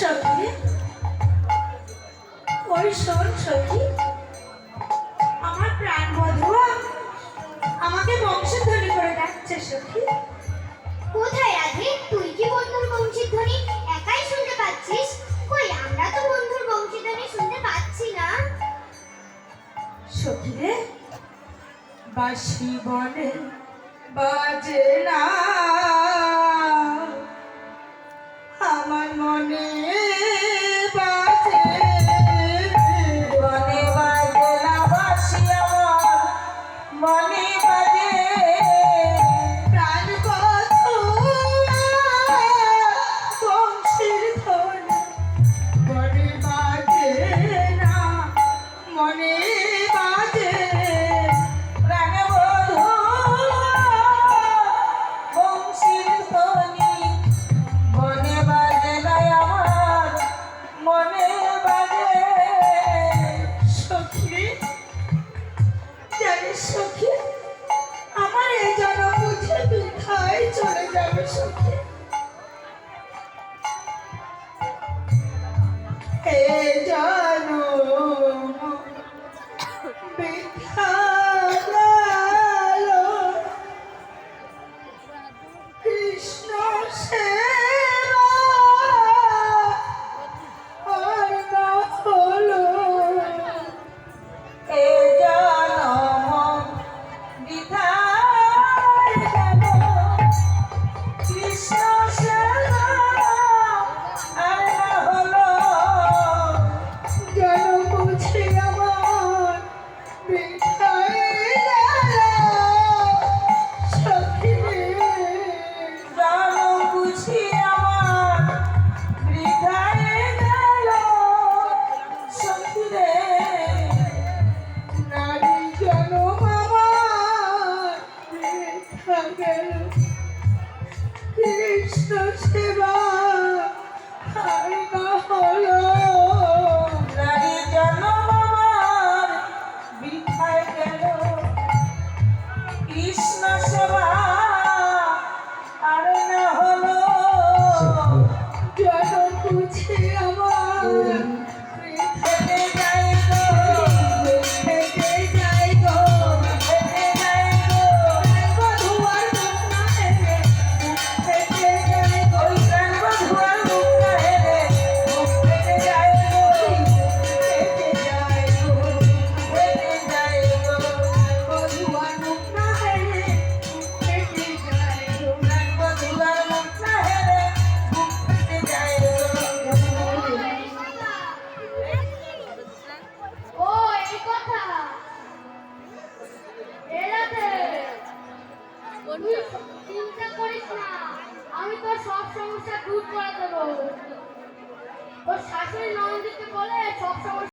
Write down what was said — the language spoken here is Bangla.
সখী, ওই শোন সখী, আমার প্রাণ বধূয়া আমাকে বংশধ্বনি করে ডাকছে সখী। কোথায় রাধে? তুই কি বন্ধুর বংশীধ্বনি একাই শুনতে পাচ্ছিস? কই আমরা তো বন্ধুর বংশীধ্বনি শুনতে পাচ্ছি না। সখী রে, বাঁশি বনে বাজে না আমার মনে বাজে, মনে বাজে না বাঁশি আমার মনে বাজে, প্রাণ বধূয়া বংশীর ধ্বনি মনে বাজে না, মনে বাজে, প্রাণ বধূয়া বংশীর ধ্বনি মনে বাজে না আমার মনে বাজে। সখী, জানিস সখী, আমার এই জন্ম বুঝে বৃথায় চলে যাবে সখী। এই জন্ম বৃথা গেল, কৃষ্ণ সেবা আর না হলো। এই জন্ম বৃথায় গেল, কৃষ্ণ সেবা আর না হলো। জন্ম বুঝি আমার বৃথায় গেল সখী রে, জন্ম বুঝি আমার বৃথায় গেল সখী রে, নারী জন্ম আমার বৃথা গেল, কৃষ্ণ সেবা আর না হলো। নারী জন্ম আমার বৃথায় গেল, কৃষ্ণ সেবা আর না হলো। জন্ম বুঝি আমার হেঁটে যাই গো, হেঁটে যাই গো, হেঁটে যাই গো, বধুয়ার মুখ না হেরে, হেঁটে যাই গো, প্রাণ বধুয়ার মুখ না হেরে, হেঁটে যাই গো, হেঁটে যাই গো, হেঁটে যাই গো, বধুয়ার মুখ না হেরে, হেঁটে যাই গো, প্রাণ বধুয়ার মুখ না হেরে, হেঁটে যাই গো। ও এই কথা। এ রাধে, তুই চিন্তা করিস না, আমি তোর সব সমস্যা দূর করে দেবো। ওর শাশুড়ি ননদিকে বলে সব সমস্যা